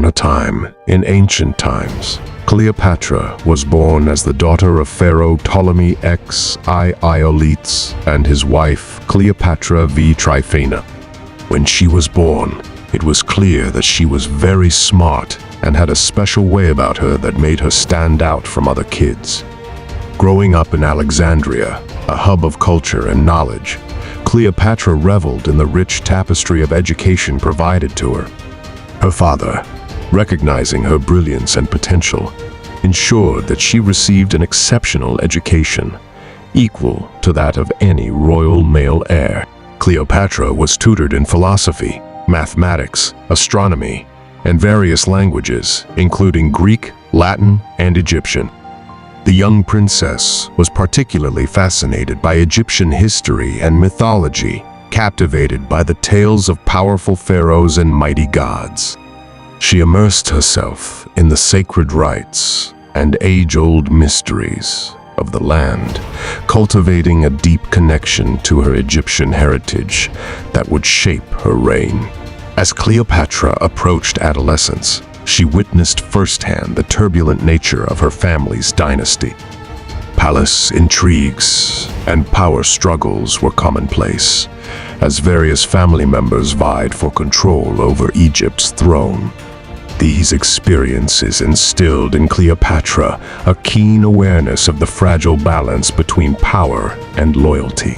upon a time, in ancient times, Cleopatra was born as the daughter of Pharaoh Ptolemy X I Ioletes and his wife Cleopatra V Tryphena. When she was born, it was clear that she was very smart and had a special way about her that made her stand out from other kids. Growing up in Alexandria, a hub of culture and knowledge, Cleopatra reveled in the rich tapestry of education provided to her. Her father, recognizing her brilliance and potential, ensured that she received an exceptional education, equal to that of any royal male heir. Cleopatra was tutored in philosophy, mathematics, astronomy, and various languages, including Greek, Latin, and Egyptian. The young princess was particularly fascinated by Egyptian history and mythology, captivated by the tales of powerful pharaohs and mighty gods. She immersed herself in the sacred rites and age-old mysteries of the land, cultivating a deep connection to her Egyptian heritage that would shape her reign. As Cleopatra approached adolescence, she witnessed firsthand the turbulent nature of her family's dynasty. Palace intrigues and power struggles were commonplace, as various family members vied for control over Egypt's throne. These experiences instilled in Cleopatra a keen awareness of the fragile balance between power and loyalty.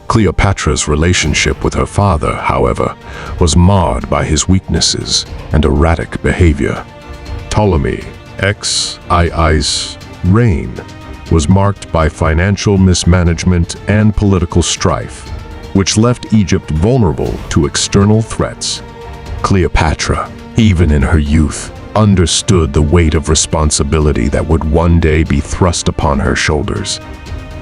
Cleopatra's relationship with her father, however, was marred by his weaknesses and erratic behavior. Ptolemy X I's reign was marked by financial mismanagement and political strife, which left Egypt vulnerable to external threats. Cleopatra, even in her youth, understood the weight of responsibility that would one day be thrust upon her shoulders.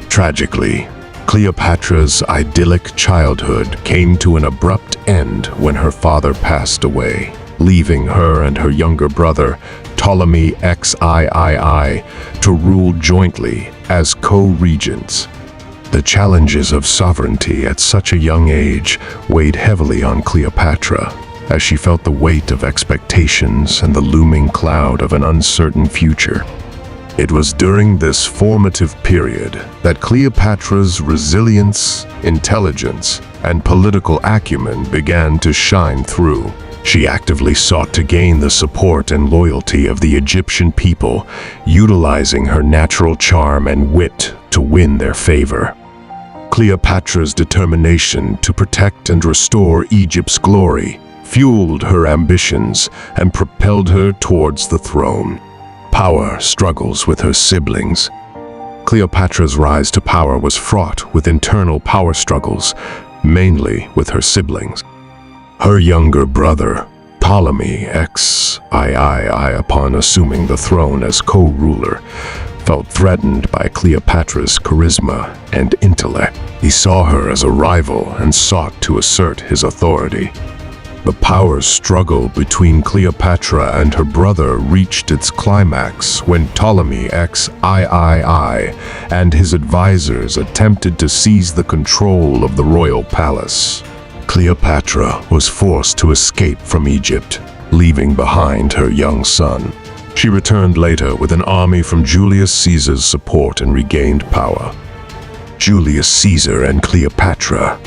Tragically, Cleopatra's idyllic childhood came to an abrupt end when her father passed away, leaving her and her younger brother, Ptolemy XIII, to rule jointly as co-regents. The challenges of sovereignty at such a young age weighed heavily on Cleopatra, as she felt the weight of expectations and the looming cloud of an uncertain future. It was during this formative period that Cleopatra's resilience, intelligence, and political acumen began to shine through. She actively sought to gain the support and loyalty of the Egyptian people, utilizing her natural charm and wit to win their favor. Cleopatra's determination to protect and restore Egypt's glory fueled her ambitions and propelled her towards the throne. Power struggles with her siblings. Cleopatra's rise to power was fraught with internal power struggles, mainly with her siblings. Her younger brother, Ptolemy XIII, upon assuming the throne as co-ruler, felt threatened by Cleopatra's charisma and intellect. He saw her as a rival and sought to assert his authority. The power struggle between Cleopatra and her brother reached its climax when Ptolemy XIII and his advisors attempted to seize the control of the royal palace. Cleopatra was forced to escape from Egypt, leaving behind her young son. She returned later with an army from Julius Caesar's support and regained power. Julius Caesar and Cleopatra.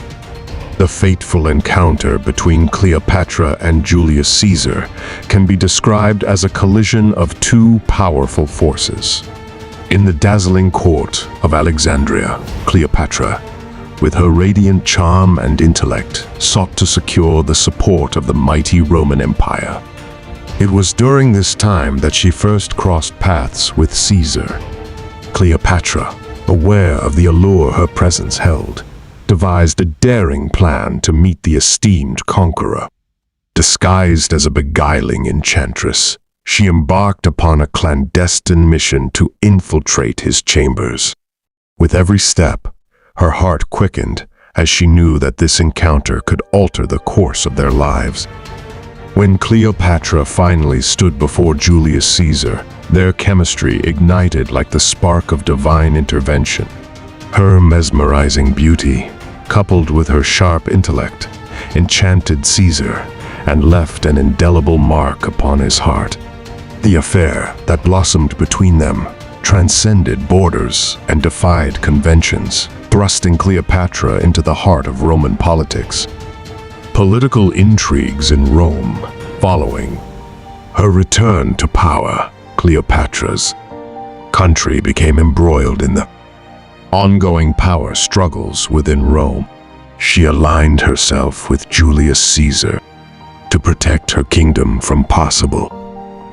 The fateful encounter between Cleopatra and Julius Caesar can be described as a collision of two powerful forces. In the dazzling court of Alexandria, Cleopatra, with her radiant charm and intellect, sought to secure the support of the mighty Roman Empire. It was during this time that she first crossed paths with Caesar. Cleopatra, aware of the allure her presence held, devised a daring plan to meet the esteemed conqueror. Disguised as a beguiling enchantress, she embarked upon a clandestine mission to infiltrate his chambers. With every step, her heart quickened as she knew that this encounter could alter the course of their lives. When Cleopatra finally stood before Julius Caesar, their chemistry ignited like the spark of divine intervention. Her mesmerizing beauty, coupled with her sharp intellect, enchanted Caesar, and left an indelible mark upon his heart. The affair that blossomed between them transcended borders and defied conventions, thrusting Cleopatra into the heart of Roman politics. Political intrigues in Rome following her return to power, Cleopatra's country became embroiled in the ongoing power struggles within Rome. She aligned herself with Julius Caesar to protect her kingdom from possible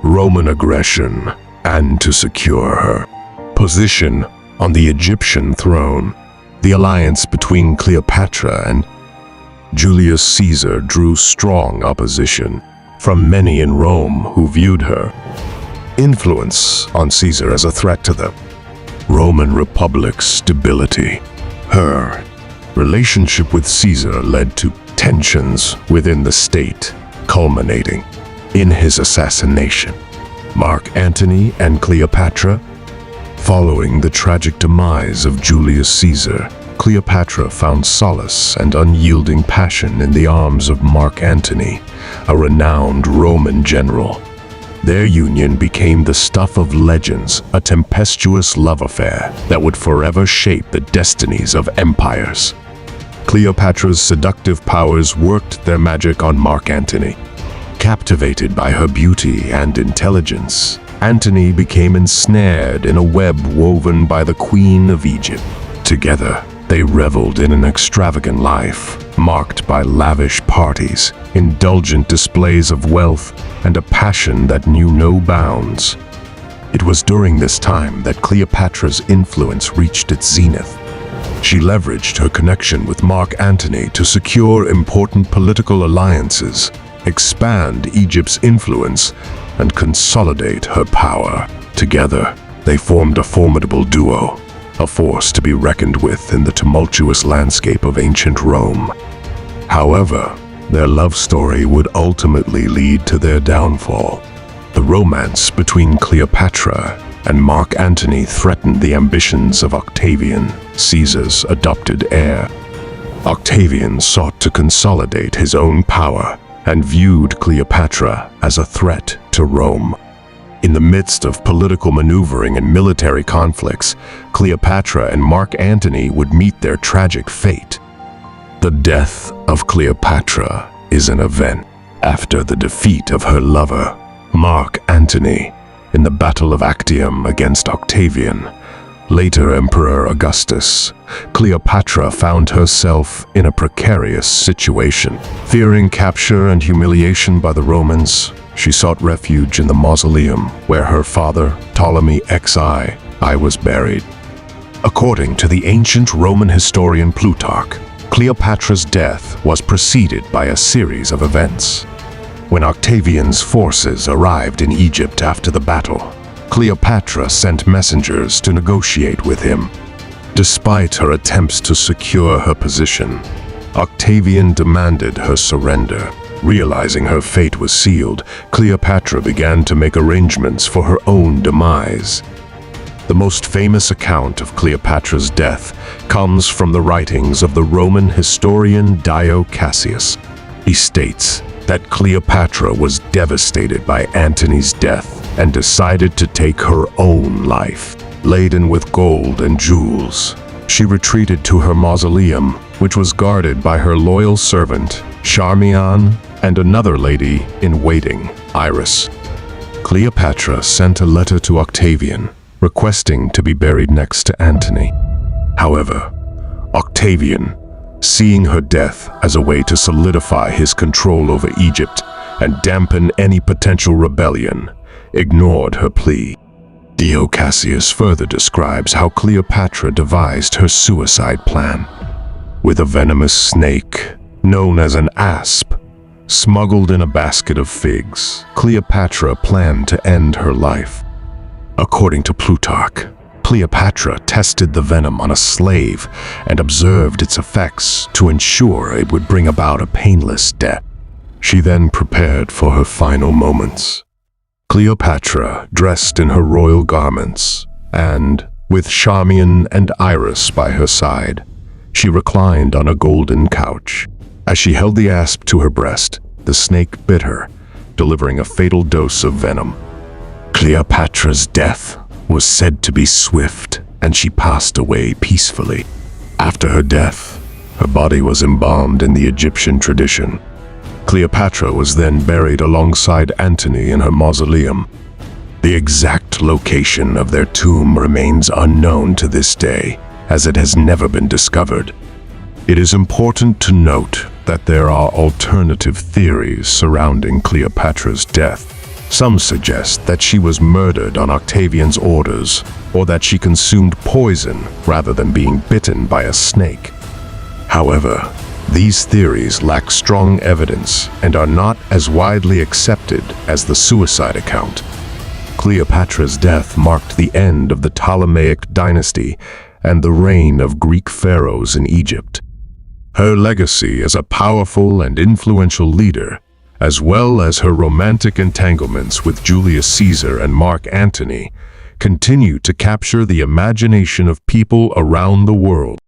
Roman aggression and to secure her position on the Egyptian throne. The alliance between Cleopatra and Julius Caesar drew strong opposition from many in Rome who viewed her influence on Caesar as a threat to the Roman Republic's stability. Her relationship with Caesar led to tensions within the state, culminating in his assassination. Mark Antony and Cleopatra. Following the tragic demise of Julius Caesar, Cleopatra found solace and unyielding passion in the arms of Mark Antony, a renowned Roman general. Their union became the stuff of legends, a tempestuous love affair that would forever shape the destinies of empires. Cleopatra's seductive powers worked their magic on Mark Antony. Captivated by her beauty and intelligence, Antony became ensnared in a web woven by the Queen of Egypt. Together, they reveled in an extravagant life, marked by lavish parties, indulgent displays of wealth, and a passion that knew no bounds. It was during this time that Cleopatra's influence reached its zenith. She leveraged her connection with Mark Antony to secure important political alliances, expand Egypt's influence, and consolidate her power. Together, they formed a formidable duo, a force to be reckoned with in the tumultuous landscape of ancient Rome. However, their love story would ultimately lead to their downfall. The romance between Cleopatra and Mark Antony threatened the ambitions of Octavian, Caesar's adopted heir. Octavian sought to consolidate his own power and viewed Cleopatra as a threat to Rome. In the midst of political maneuvering and military conflicts, Cleopatra and Mark Antony would meet their tragic fate. The death of Cleopatra is an event after the defeat of her lover, Mark Antony, in the Battle of Actium against Octavian, later Emperor Augustus. Cleopatra found herself in a precarious situation. Fearing capture and humiliation by the Romans, she sought refuge in the mausoleum where her father, Ptolemy XI, was buried. According to the ancient Roman historian Plutarch, Cleopatra's death was preceded by a series of events. When Octavian's forces arrived in Egypt after the battle, Cleopatra sent messengers to negotiate with him. Despite her attempts to secure her position, Octavian demanded her surrender. Realizing her fate was sealed, Cleopatra began to make arrangements for her own demise. The most famous account of Cleopatra's death comes from the writings of the Roman historian Dio Cassius. He states that Cleopatra was devastated by Antony's death and decided to take her own life. Laden with gold and jewels, she retreated to her mausoleum, which was guarded by her loyal servant, Charmian, and another lady in waiting, Iris. Cleopatra sent a letter to Octavian, requesting to be buried next to Antony. However, Octavian, seeing her death as a way to solidify his control over Egypt and dampen any potential rebellion, ignored her plea. Dio Cassius further describes how Cleopatra devised her suicide plan. With a venomous snake, known as an asp, smuggled in a basket of figs, Cleopatra planned to end her life. According to Plutarch, Cleopatra tested the venom on a slave and observed its effects to ensure it would bring about a painless death. She then prepared for her final moments. Cleopatra, dressed in her royal garments, and, with Charmian and Iris by her side, she reclined on a golden couch. As she held the asp to her breast, the snake bit her, delivering a fatal dose of venom. Cleopatra's death was said to be swift, and she passed away peacefully. After her death, her body was embalmed in the Egyptian tradition. Cleopatra was then buried alongside Antony in her mausoleum. The exact location of their tomb remains unknown to this day, as it has never been discovered. It is important to note that there are alternative theories surrounding Cleopatra's death. Some suggest that she was murdered on Octavian's orders, or that she consumed poison rather than being bitten by a snake. However, these theories lack strong evidence and are not as widely accepted as the suicide account. Cleopatra's death marked the end of the Ptolemaic dynasty and the reign of Greek pharaohs in Egypt. Her legacy as a powerful and influential leader, as well as her romantic entanglements with Julius Caesar and Mark Antony, continue to capture the imagination of people around the world.